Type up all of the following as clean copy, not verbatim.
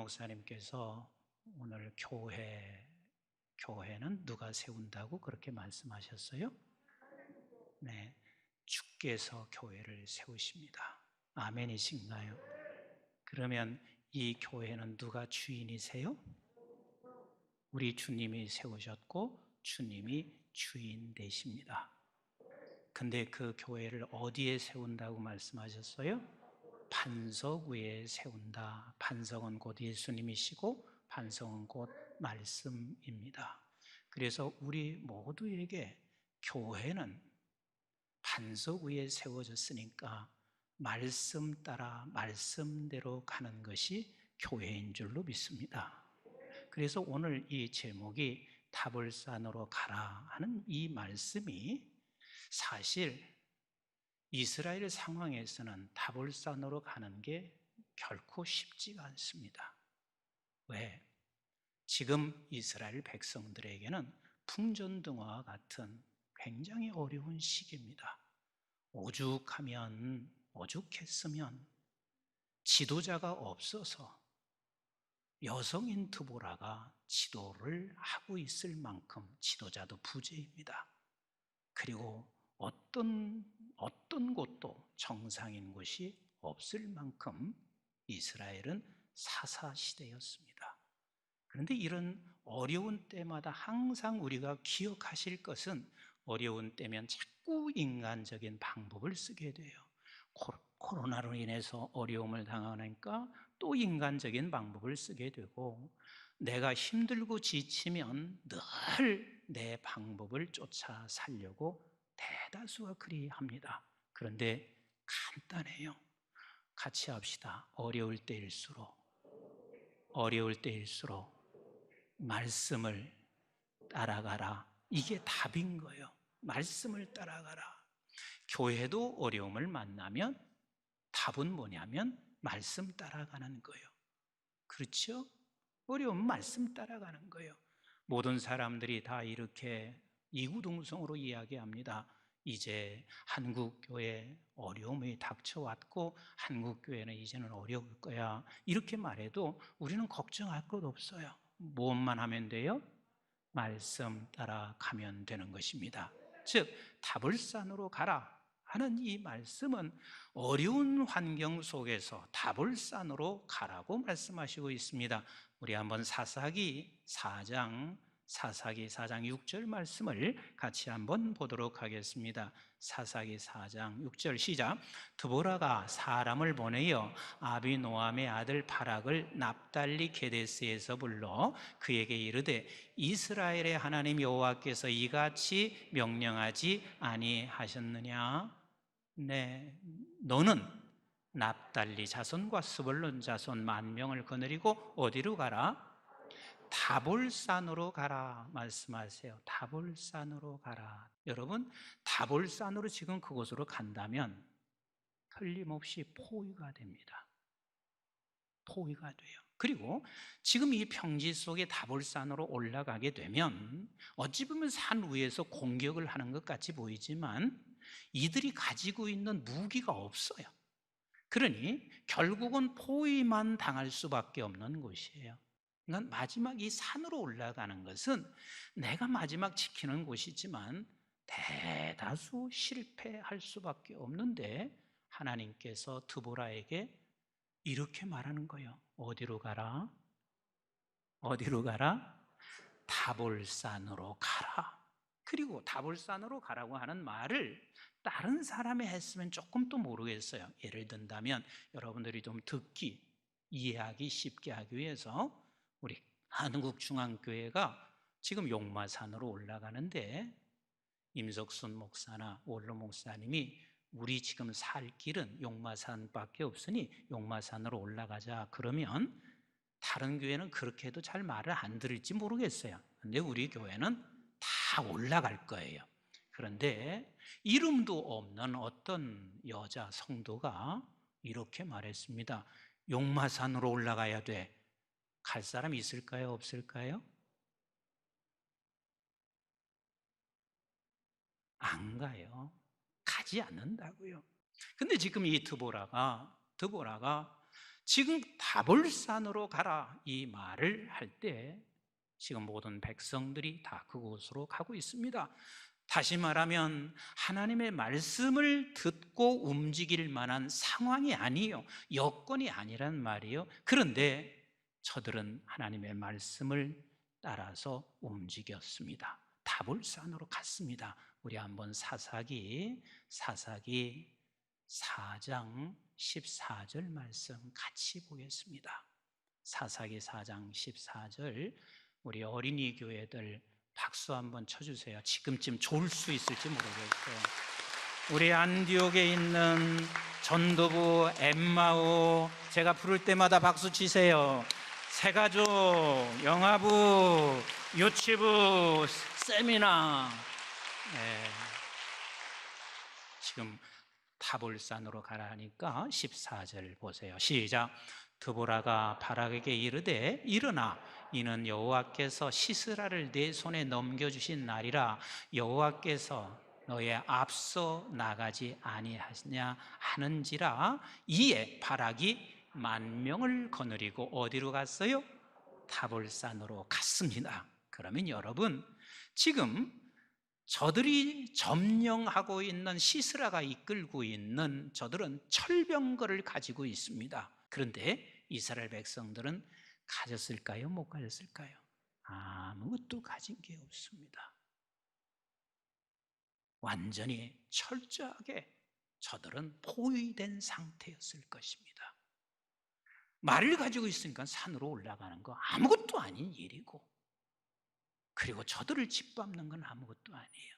목사님께서 오늘 교회는 누가 세운다고 그렇게 말씀하셨어요? 네, 주께서 교회를 세우십니다. 아멘이신가요? 그러면 이 교회는 누가 주인이세요? 우리 주님이 세우셨고 주님이 주인 되십니다. 근데 그 교회를 어디에 세운다고 말씀하셨어요? 반석 위에 세운다. 반석은 곧 예수님이시고 반석은 곧 말씀입니다. 그래서 우리 모두에게 교회는 반석 위에 세워졌으니까 말씀 따라 말씀대로 가는 것이 교회인 줄로 믿습니다. 그래서 오늘 이 제목이 다볼산으로 가라 하는 이 말씀이 사실 이스라엘 상황에서는 다볼산으로 가는 게 결코 쉽지가 않습니다. 왜? 지금 이스라엘 백성들에게는 풍전등화와 같은 굉장히 어려운 시기입니다. 오죽했으면 지도자가 없어서 여성인 드보라가 지도를 하고 있을 만큼 지도자도 부재입니다. 그리고 어떤 곳도 정상인 곳이 없을 만큼 이스라엘은 사사시대였습니다. 그런데 이런 어려운 때마다 항상 우리가 기억하실 것은 어려운 때면 자꾸 인간적인 방법을 쓰게 돼요. 코로나로 인해서 어려움을 당하니까 또 인간적인 방법을 쓰게 되고, 내가 힘들고 지치면 늘 내 방법을 쫓아 살려고 대다수가 그리합니다. 그런데 간단해요. 같이 합시다. 어려울 때일수록 말씀을 따라가라. 이게 답인 거예요. 말씀을 따라가라. 교회도 어려움을 만나면 답은 뭐냐면 말씀 따라가는 거예요. 그렇죠? 어려우면 말씀 따라가는 거예요. 모든 사람들이 다 이렇게 이구동성으로 이야기합니다. 이제 한국교회 어려움이 닥쳐왔고 한국교회는 이제는 어려울 거야. 이렇게 말해도 우리는 걱정할 것 없어요. 무엇만 하면 돼요? 말씀 따라가면 되는 것입니다. 즉 다볼산으로 가라 하는 이 말씀은 어려운 환경 속에서 다볼산으로 가라고 말씀하시고 있습니다. 우리 한번 사사기 4장 6절 말씀을 같이 한번 보도록 하겠습니다. 사사기 4장 6절 시작. 드보라가 사람을 보내어 아비노함의 아들 바락을 납달리 게데스에서 불러 그에게 이르되 이스라엘의 하나님 여호와께서 이같이 명령하지 아니하셨느냐? 네, 너는 납달리 자손과 스불론 자손 10,000명을 거느리고 어디로 가라? 다볼산으로 가라 말씀하세요. 다볼산으로 가라. 여러분, 다볼산으로 지금 그곳으로 간다면 틀림없이 포위가 됩니다. 포위가 돼요. 그리고 지금 이 평지 속에 다볼산으로 올라가게 되면 어찌 보면 산 위에서 공격을 하는 것 같이 보이지만 이들이 가지고 있는 무기가 없어요. 그러니 결국은 포위만 당할 수밖에 없는 곳이에요. 그러니까 마지막 이 산으로 올라가는 것은 내가 마지막 지키는 곳이지만 대다수 실패할 수밖에 없는데 하나님께서 드보라에게 이렇게 말하는 거예요. 어디로 가라? 어디로 가라? 다볼산으로 가라. 그리고 다볼산으로 가라고 하는 말을 다른 사람이 했으면 조금 또 모르겠어요. 예를 든다면 여러분들이 좀 듣기, 이해하기 쉽게 하기 위해서 우리 한국중앙교회가 지금 용마산으로 올라가는데 임석순 목사나 원로 목사님이 우리 지금 살 길은 용마산밖에 없으니 용마산으로 올라가자 그러면 다른 교회는 그렇게 해도 잘 말을 안 들을지 모르겠어요. 근데 우리 교회는 다 올라갈 거예요. 그런데 이름도 없는 어떤 여자 성도가 이렇게 말했습니다. 용마산으로 올라가야 돼. 갈 사람 있을까요? 없을까요? 안 가요. 가지 않는다고요. 근데 지금 이 드보라가 지금 다볼산으로 가라 이 말을 할 때 지금 모든 백성들이 다 그곳으로 가고 있습니다. 다시 말하면 하나님의 말씀을 듣고 움직일 만한 상황이 아니에요. 여건이 아니란 말이에요. 그런데 저들은 하나님의 말씀을 따라서 움직였습니다. 다볼산으로 갔습니다. 우리 한번 사사기 4장 14절 말씀 같이 보겠습니다. 사사기 4장 14절 우리 어린이 교회들 박수 한번 쳐주세요. 지금쯤 좋을 수 있을지 모르겠어요. 우리 안디옥에 있는 전도부, 엠마오 제가 부를 때마다 박수 치세요. 새가족, 영아부, 유치부, 세미나. 네. 지금 타볼산으로 가라 하니까 14절 보세요. 시작. 드보라가 바락에게 이르되 일어나 이는 여호와께서 시스라를 내 손에 넘겨주신 날이라 여호와께서 너의 앞서 나가지 아니하시냐 하는지라. 이에 바락이 10,000명을 거느리고 어디로 갔어요? 타볼산으로 갔습니다. 그러면 여러분 지금 저들이 점령하고 있는 시스라가 이끌고 있는 저들은 철병거를 가지고 있습니다. 그런데 이스라엘 백성들은 가졌을까요? 못 가졌을까요? 아무것도 가진 게 없습니다. 완전히 철저하게 저들은 포위된 상태였을 것입니다. 말을 가지고 있으니까 산으로 올라가는 거 아무것도 아닌 일이고, 그리고 저들을 짓밟는 건 아무것도 아니에요.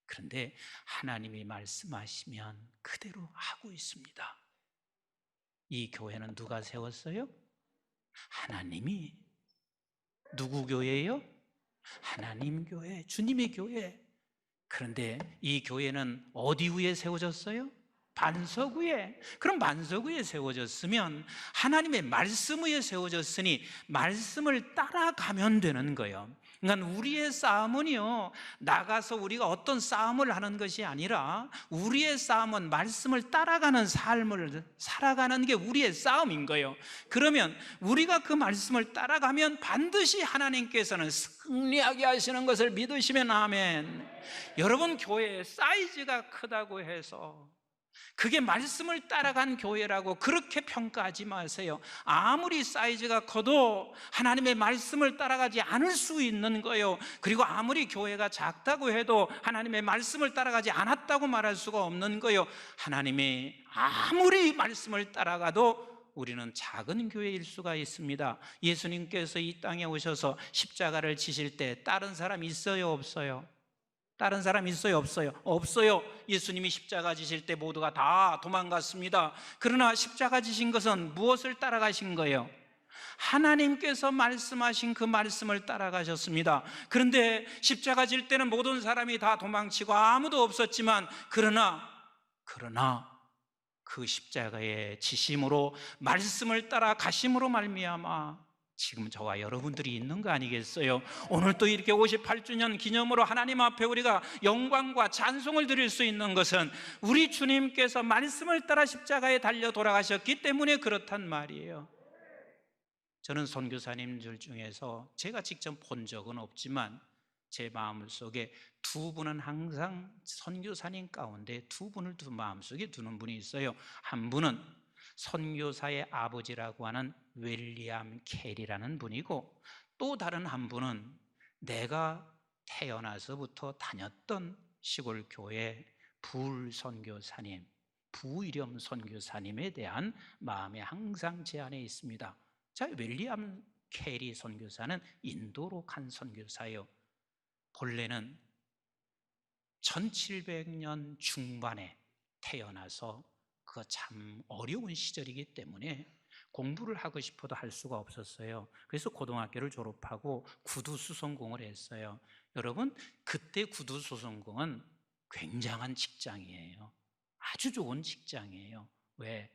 그런데 하나님이 말씀하시면 그대로 하고 있습니다. 이 교회는 누가 세웠어요? 하나님이. 누구 교회예요? 하나님 교회, 주님의 교회. 그런데 이 교회는 어디 위에 세워졌어요? 반석 위에. 그럼 반석 위에 세워졌으면 하나님의 말씀 위에 세워졌으니 말씀을 따라가면 되는 거예요. 그러니까 우리의 싸움은요, 나가서 우리가 어떤 싸움을 하는 것이 아니라 우리의 싸움은 말씀을 따라가는 삶을 살아가는 게 우리의 싸움인 거예요. 그러면 우리가 그 말씀을 따라가면 반드시 하나님께서는 승리하게 하시는 것을 믿으시면 아멘. 여러분 교회의 사이즈가 크다고 해서 그게 말씀을 따라간 교회라고 그렇게 평가하지 마세요. 아무리 사이즈가 커도 하나님의 말씀을 따라가지 않을 수 있는 거예요. 그리고 아무리 교회가 작다고 해도 하나님의 말씀을 따라가지 않았다고 말할 수가 없는 거예요. 하나님이 아무리 말씀을 따라가도 우리는 작은 교회일 수가 있습니다. 예수님께서 이 땅에 오셔서 십자가를 지실 때 다른 사람 있어요, 없어요? 다른 사람 있어요, 없어요? 없어요. 예수님이 십자가 지실 때 모두가 다 도망갔습니다. 그러나 십자가 지신 것은 무엇을 따라가신 거예요? 하나님께서 말씀하신 그 말씀을 따라가셨습니다. 그런데 십자가 질 때는 모든 사람이 다 도망치고 아무도 없었지만 그러나 그 십자가의 지심으로 말씀을 따라 가심으로 말미암아 지금 저와 여러분들이 있는 거 아니겠어요? 오늘 또 이렇게 58주년 기념으로 하나님 앞에 우리가 영광과 찬송을 드릴 수 있는 것은 우리 주님께서 말씀을 따라 십자가에 달려 돌아가셨기 때문에 그렇단 말이에요. 저는 선교사님들 중에서 제가 직접 본 적은 없지만 제 마음속에 두 분은 항상 선교사님 가운데 두 분을 마음속에 두는 분이 있어요. 한 분은 선교사의 아버지라고 하는 윌리엄 캐리라는 분이고, 또 다른 한 분은 내가 태어나서부터 다녔던 시골 교회 불선교사님, 부위렴 선교사님에 대한 마음이 항상 제 안에 있습니다. 자, 윌리엄 캐리 선교사는 인도로 간 선교사예요. 본래는 1700년 중반에 태어나서 그거 참 어려운 시절이기 때문에 공부를 하고 싶어도 할 수가 없었어요. 그래서 고등학교를 졸업하고 구두수선공을 했어요. 여러분, 그때 구두수선공은 굉장한 직장이에요. 아주 좋은 직장이에요. 왜?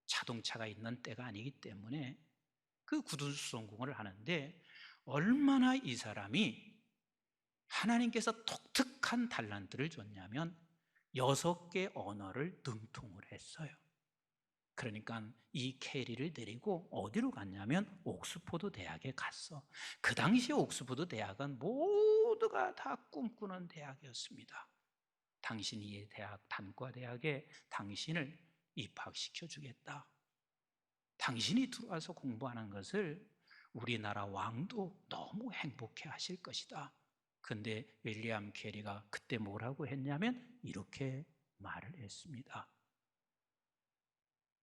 자동차가 있는 때가 아니기 때문에 그 구두수선공을 하는데 얼마나 이 사람이 하나님께서 독특한 달란트를 줬냐면 6개 언어를 능통을 했어요. 그러니까 이 캐리를 데리고 어디로 갔냐면 옥스포드 대학에 갔어. 그 당시에 옥스포드 대학은 모두가 다 꿈꾸는 대학이었습니다. 당신이 이 대학, 단과대학에 당신을 입학시켜 주겠다. 당신이 들어와서 공부하는 것을 우리나라 왕도 너무 행복해 하실 것이다. 근데 윌리엄 캐리가 그때 뭐라고 했냐면 이렇게 말을 했습니다.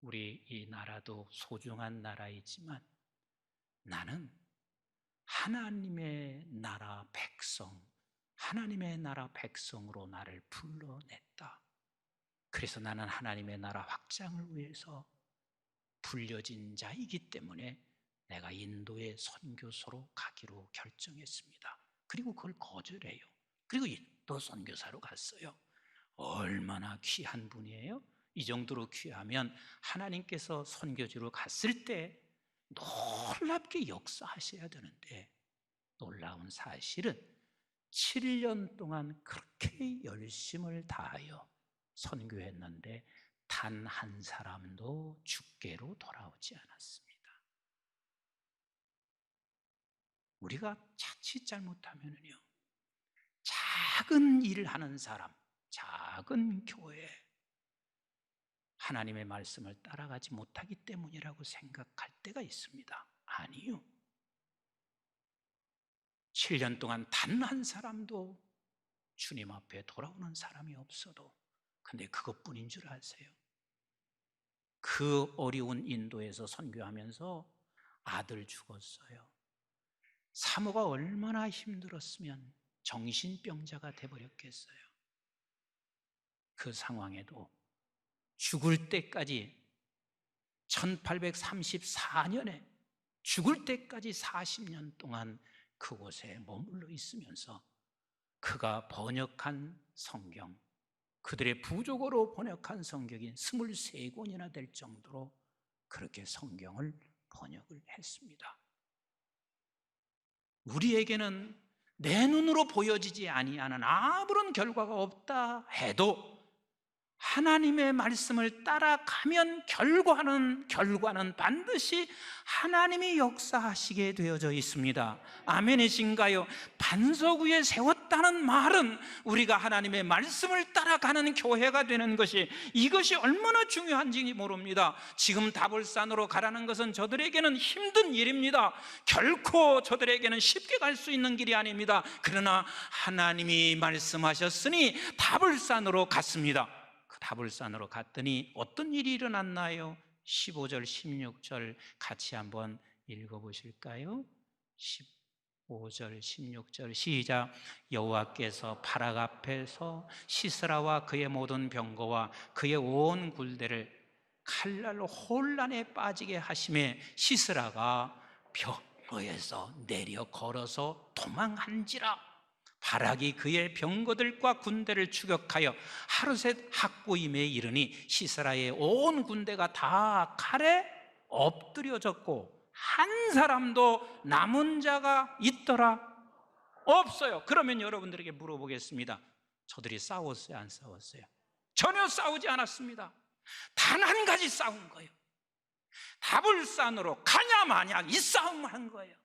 우리 이 나라도 소중한 나라이지만 나는 하나님의 나라 백성, 하나님의 나라 백성으로 나를 불러냈다. 그래서 나는 하나님의 나라 확장을 위해서 불려진 자이기 때문에 내가 인도의 선교사로 가기로 결정했습니다. 그리고 그걸 거절해요. 그리고 인도 선교사로 갔어요. 얼마나 귀한 분이에요? 이 정도로 귀하면 하나님께서 선교지로 갔을 때 놀랍게 역사하셔야 되는데, 놀라운 사실은 7년 동안 그렇게 열심을 다하여 선교했는데 단 한 사람도 주께로 돌아오지 않았습니다. 우리가 자칫 잘못하면요, 작은 일을 하는 사람, 작은 교회, 하나님의 말씀을 따라가지 못하기 때문이라고 생각할 때가 있습니다. 아니요. 7년 동안 단 한 사람도 주님 앞에 돌아오는 사람이 없어도, 근데 그것뿐인 줄 아세요? 그 어려운 인도에서 선교하면서 아들 죽었어요. 사모가 얼마나 힘들었으면 정신병자가 돼버렸겠어요. 그 상황에도 죽을 때까지 1834년에 죽을 때까지 40년 동안 그곳에 머물러 있으면서 그가 번역한 성경, 그들의 부족어로 번역한 성경이 23권이나 될 정도로 그렇게 성경을 번역을 했습니다. 우리에게는 내 눈으로 보여지지 아니하는 아무런 결과가 없다 해도 하나님의 말씀을 따라가면 결과는 반드시 하나님이 역사하시게 되어져 있습니다. 아멘이신가요? 반석 위에 세웠다는 말은 우리가 하나님의 말씀을 따라가는 교회가 되는 것이, 이것이 얼마나 중요한지 모릅니다. 지금 다볼산으로 가라는 것은 저들에게는 힘든 일입니다. 결코 저들에게는 쉽게 갈 수 있는 길이 아닙니다. 그러나 하나님이 말씀하셨으니 다볼산으로 갔습니다. 다볼산으로 갔더니 어떤 일이 일어났나요? 15절, 16절 같이 한번 읽어보실까요? 15절, 16절 시작. 여호와께서 바락 앞에서 시스라와 그의 모든 병거와 그의 온 굴대를 칼날로 혼란에 빠지게 하심에 시스라가 병거에서 내려 걸어서 도망한지라. 바락이 그의 병거들과 군대를 추격하여 하루셋 학고임에 이르니 시스라의 온 군대가 다 칼에 엎드려졌고 한 사람도 남은 자가 있더라? 없어요. 그러면 여러분들에게 물어보겠습니다. 저들이 싸웠어요? 안 싸웠어요? 전혀 싸우지 않았습니다. 단 한 가지 싸운 거예요. 다볼산으로 가냐 마냐 이 싸움을 한 거예요.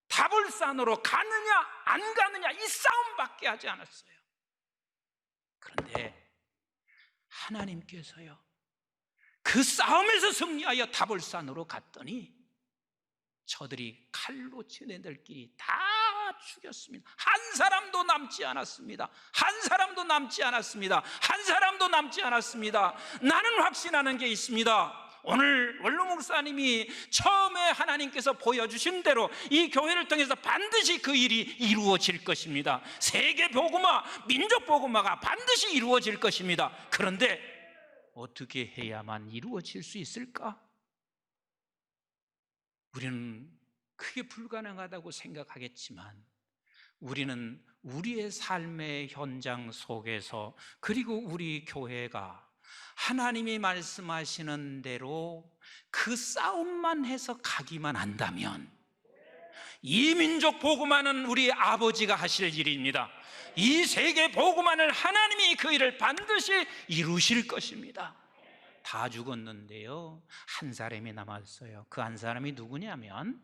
다볼산으로 가느냐 안 가느냐 이 싸움밖에 하지 않았어요. 그런데 하나님께서요, 그 싸움에서 승리하여 다볼산으로 갔더니 저들이 칼로 지네들끼리 다 죽였습니다. 한 사람도 남지 않았습니다. 한 사람도 남지 않았습니다. 한 사람도 남지 않았습니다. 나는 확신하는 게 있습니다. 오늘 원로 목사님이 처음에 하나님께서 보여주신 대로 이 교회를 통해서 반드시 그 일이 이루어질 것입니다. 세계 복음화, 민족 복음화가 반드시 이루어질 것입니다. 그런데 어떻게 해야만 이루어질 수 있을까? 우리는 크게 불가능하다고 생각하겠지만 우리는 우리의 삶의 현장 속에서, 그리고 우리 교회가 하나님이 말씀하시는 대로 그 싸움만 해서 가기만 한다면 이 민족 복음화는 우리 아버지가 하실 일입니다. 이 세계 복음화를 하나님이 그 일을 반드시 이루실 것입니다. 다 죽었는데요, 한 사람이 남았어요. 그 한 사람이 누구냐면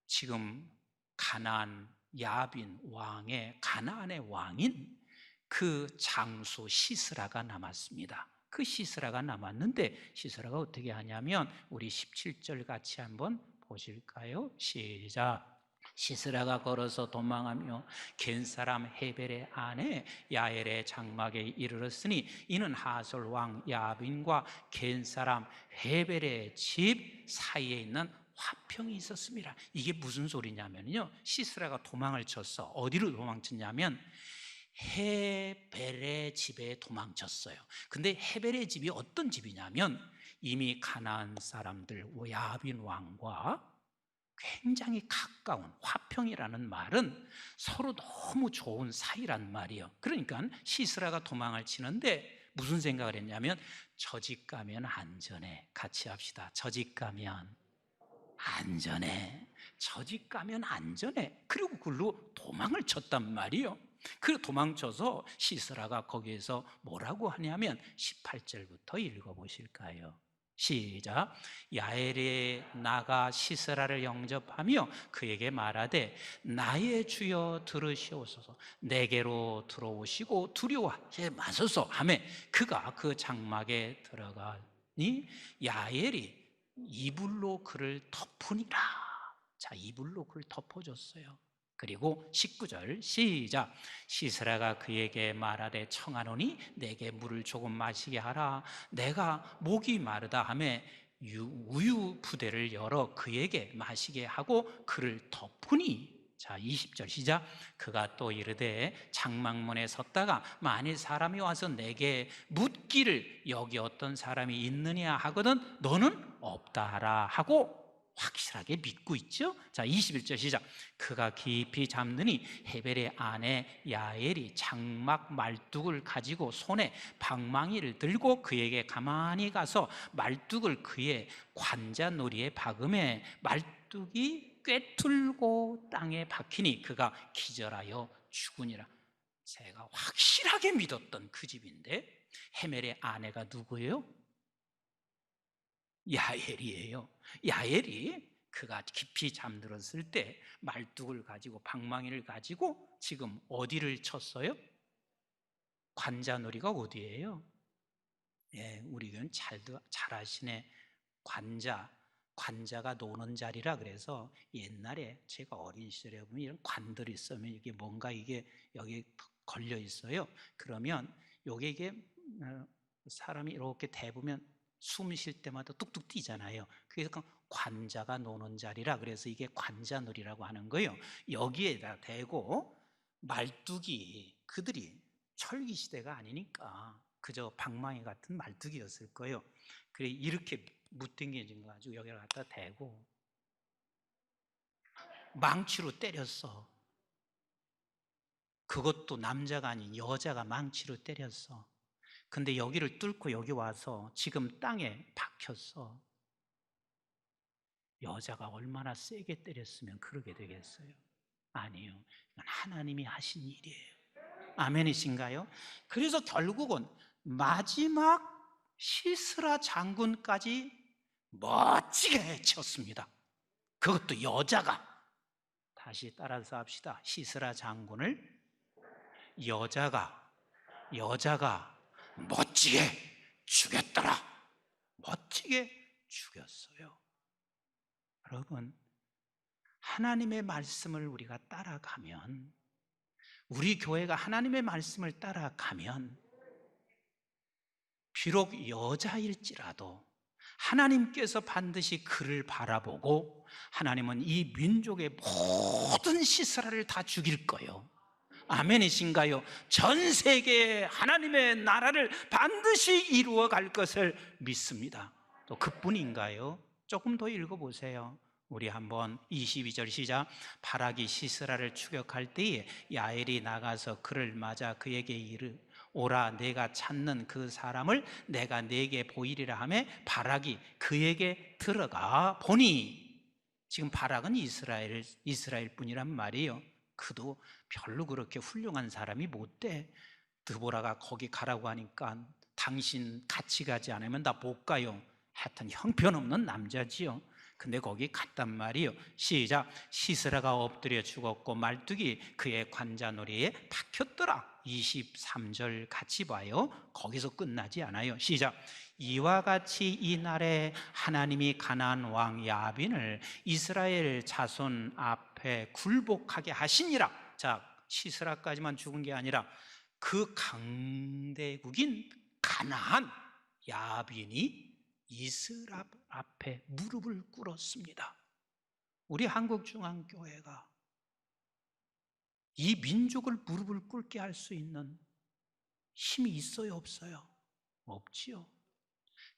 지금 가나안 야빈 왕의 가나안의 왕인 그 장수 시스라가 남았습니다. 그 시스라가 남았는데 시스라가 어떻게 하냐면 우리 17절 같이 한번 보실까요? 시작. 시스라가 걸어서 도망하며 겐 사람 헤벨의 아내 야엘의 장막에 이르렀으니 이는 하솔 왕 야빈과 겐 사람 헤벨의 집 사이에 있는 화평이 있었습니다. 이게 무슨 소리냐면요, 시스라가 도망을 쳤어. 어디로 도망쳤냐면 헤벨의 집에 도망쳤어요. 근데 헤벨의 집이 어떤 집이냐면 이미 가나안 사람들 야빈 왕과 굉장히 가까운, 화평이라는 말은 서로 너무 좋은 사이란 말이에요. 그러니까 시스라가 도망을 치는데 무슨 생각을 했냐면 저 집 가면 안전해. 같이 합시다. 저 집 가면 안전해. 저 집 가면 안전해. 그리고 그걸로 도망을 쳤단 말이에요. 그 도망쳐서 시스라가 거기에서 뭐라고 하냐면 18절부터 읽어보실까요? 시작. 야엘이 나가 시스라를 영접하며 그에게 말하되 나의 주여 들으시옵소서, 내게로 들어오시고 두려워하지 마소서 하며 그가 그 장막에 들어가니 야엘이 이불로 그를 덮으니라. 자, 이불로 그를 덮어줬어요. 그리고 19절 시작. 시스라가 그에게 말하되 청하노니 내게 물을 조금 마시게 하라. 내가 목이 마르다 하며 우유 부대를 열어 그에게 마시게 하고 그를 덮으니. 자, 20절 시작. 그가 또 이르되 장막문에 섰다가 만일 사람이 와서 내게 묻기를 여기 어떤 사람이 있느냐 하거든 너는 없다 하라 하고 확실하게 믿고 있죠. 자, 21절 시작. 그가 깊이 잠드니 헤벨의 아내 야엘이 장막 말뚝을 가지고 손에 방망이를 들고 그에게 가만히 가서 말뚝을 그의 관자놀이에 박음에 말뚝이 꿰뚫고 땅에 박히니 그가 기절하여 죽으니라. 제가 확실하게 믿었던 그 집인데 헤벨의 아내가 누구예요? 야엘이에요. 야엘이 그가 깊이 잠들었을 때 말뚝을 가지고 방망이를 가지고 지금 어디를 쳤어요? 관자놀이가 어디예요? 예, 우리 교회는 잘 아시네. 관자가 노는 자리라 그래서 옛날에 제가 어린 시절에 보면 이런 관들이 있으면 이게 뭔가 이게 여기 걸려 있어요. 그러면 이게 사람이 이렇게 대보면 숨 쉴 때마다 뚝뚝 뛰잖아요. 그래서 관자가 노는 자리라 그래서 이게 관자놀이라고 하는 거예요. 여기에다 대고 말뚝이 그들이 철기 시대가 아니니까 그저 방망이 같은 말뚝이었을 거예요. 그래 이렇게 무땡겨진 거 가지고 여기를 갖다 대고 망치로 때렸어. 그것도 남자가 아닌 여자가 망치로 때렸어. 근데 여기를 뚫고 여기 와서 지금 땅에 박혔어. 여자가 얼마나 세게 때렸으면 그러게 되겠어요? 아니요. 이건 하나님이 하신 일이에요. 아멘이신가요? 그래서 결국은 마지막 시스라 장군까지 멋지게 쳤습니다. 그것도 여자가. 다시 따라서 합시다. 시스라 장군을 여자가 멋지게 죽였더라. 멋지게 죽였어요. 여러분, 하나님의 말씀을 우리가 따라가면, 우리 교회가 하나님의 말씀을 따라가면 비록 여자일지라도 하나님께서 반드시 그를 바라보고 하나님은 이 민족의 모든 시스라를 다 죽일 거예요. 아멘이신가요? 전 세계에 하나님의 나라를 반드시 이루어 갈 것을 믿습니다. 또 그뿐인가요? 조금 더 읽어보세요. 우리 한번 22절 시작. 바락이 시스라를 추격할 때에 야엘이 나가서 그를 맞아 그에게 오라, 내가 찾는 그 사람을 내가 네게 보이리라 하며 바락이 그에게 들어가 보니. 지금 바락은 이스라엘 뿐이란 말이에요. 그도 별로 그렇게 훌륭한 사람이 못 돼. 드보라가 거기 가라고 하니까 당신 같이 가지 않으면 나 못 가요. 하여튼 형편없는 남자지요. 근데 거기 갔단 말이요. 시작. 시스라가 엎드려 죽었고 말뚝이 그의 관자놀이에 박혔더라. 23절 같이 봐요. 거기서 끝나지 않아요. 시작. 이와 같이 이날에 하나님이 가나안 왕 야빈을 이스라엘 자손 앞에 굴복하게 하시니라. 자, 시스라까지만 죽은 게 아니라 그 강대국인 가나안 야빈이 이스라엘 앞에 무릎을 꿇었습니다. 우리 한국중앙교회가 이 민족을 무릎을 꿇게 할 수 있는 힘이 있어요, 없어요? 없지요.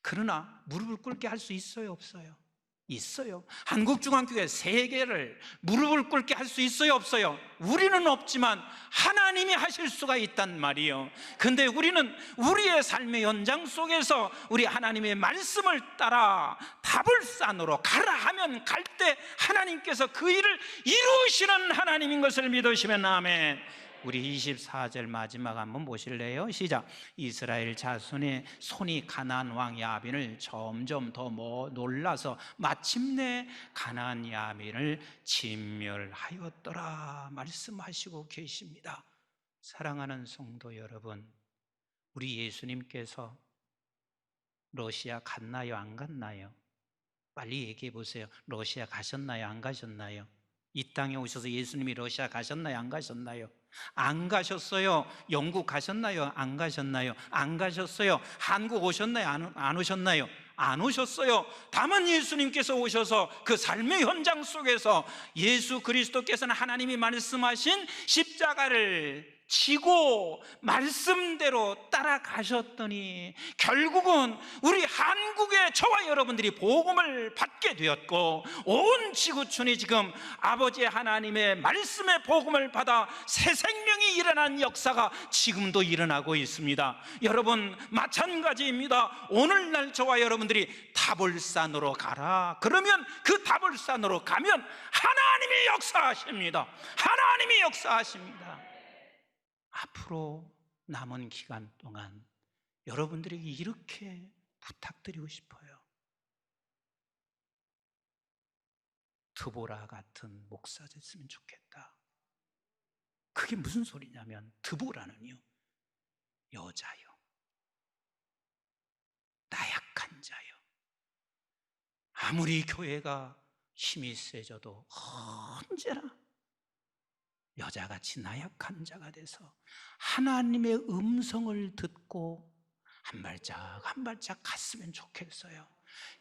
그러나 무릎을 꿇게 할 수 있어요, 없어요? 있어요. 한국중앙교회 세계를 무릎을 꿇게 할 수 있어요, 없어요? 우리는 없지만 하나님이 하실 수가 있단 말이에요. 근데 우리는 우리의 삶의 연장 속에서 우리 하나님의 말씀을 따라 다볼산으로 가라 하면 갈 때 하나님께서 그 일을 이루시는 하나님인 것을 믿으시면 아멘. 우리 24절 마지막 한번 보실래요? 시작. 이스라엘 자손의 손이 가나안 왕 야빈을 점점 더 놀라서 마침내 가나안 야빈을 진멸하였더라 말씀하시고 계십니다. 사랑하는 성도 여러분, 우리 예수님께서 러시아 갔나요, 안 갔나요? 빨리 얘기해 보세요. 러시아 가셨나요, 안 가셨나요? 이 땅에 오셔서 예수님이 러시아 가셨나요, 안 가셨나요? 안 가셨어요. 영국 가셨나요, 안 가셨나요? 안 가셨어요. 한국 오셨나요, 안 오셨나요? 안 오셨어요. 다만 예수님께서 오셔서 그 삶의 현장 속에서 예수 그리스도께서는 하나님이 말씀하신 십자가를 지고 말씀대로 따라가셨더니 결국은 우리 한국의 저와 여러분들이 복음을 받게 되었고 온 지구촌이 지금 아버지 하나님의 말씀의 복음을 받아 새 생명이 일어난 역사가 지금도 일어나고 있습니다. 여러분 마찬가지입니다. 오늘날 저와 여러분들이 다볼산으로 가라. 그러면 그 다볼산으로 가면 하나님이 역사하십니다. 하나님이 역사하십니다. 앞으로 남은 기간 동안 여러분들에게 이렇게 부탁드리고 싶어요. 드보라 같은 목사 됐으면 좋겠다. 그게 무슨 소리냐면 드보라는요, 여자요, 나약한 자요. 아무리 교회가 힘이 세져도 언제나 여자같이 나약한 자가 돼서 하나님의 음성을 듣고 한 발짝 한 발짝 갔으면 좋겠어요.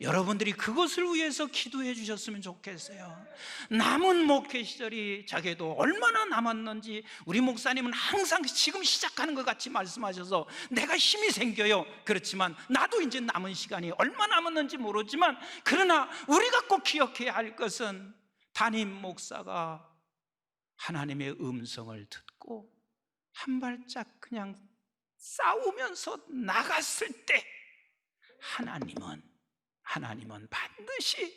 여러분들이 그것을 위해서 기도해 주셨으면 좋겠어요. 남은 목회 시절이 자기도 얼마나 남았는지 우리 목사님은 항상 지금 시작하는 것 같이 말씀하셔서 내가 힘이 생겨요. 그렇지만 나도 이제 남은 시간이 얼마 남았는지 모르지만 그러나 우리가 꼭 기억해야 할 것은 담임 목사가 하나님의 음성을 듣고 한 발짝 그냥 싸우면서 나갔을 때 하나님은 반드시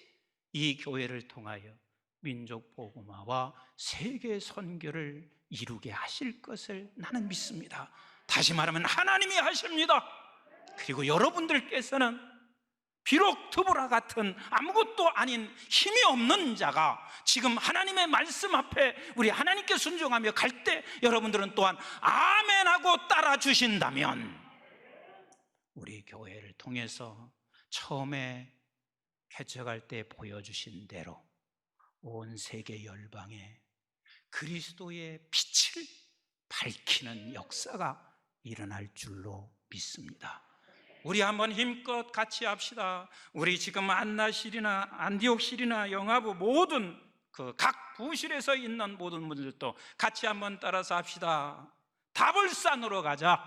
이 교회를 통하여 민족 복음화와 세계 선교를 이루게 하실 것을 나는 믿습니다. 다시 말하면 하나님이 하십니다. 그리고 여러분들께서는 비록 드보라 같은 아무것도 아닌 힘이 없는 자가 지금 하나님의 말씀 앞에 우리 하나님께 순종하며 갈 때 여러분들은 또한 아멘하고 따라주신다면 우리 교회를 통해서 처음에 개척할 때 보여주신 대로 온 세계 열방에 그리스도의 빛을 밝히는 역사가 일어날 줄로 믿습니다. 우리 한번 힘껏 같이 합시다. 우리 지금 안나실이나 안디옥실이나 영화부 모든 그 각 부실에서 있는 모든 분들도 같이 한번 따라서 합시다. 다볼산으로 가자.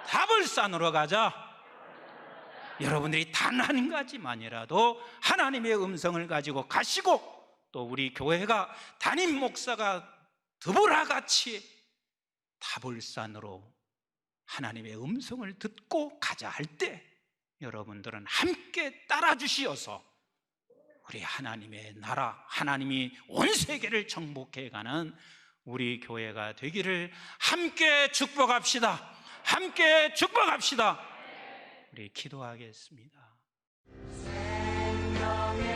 다볼산으로 가자. 여러분들이 단 한 가지만이라도 하나님의 음성을 가지고 가시고 또 우리 교회가 담임 목사가 드보라 같이 다볼산으로 하나님의 음성을 듣고 가자 할 때 여러분들은 함께 따라 주시어서 우리 하나님의 나라, 하나님이 온 세계를 정복해 가는 우리 교회가 되기를 함께 축복합시다. 함께 축복합시다. 우리 기도하겠습니다. 생명의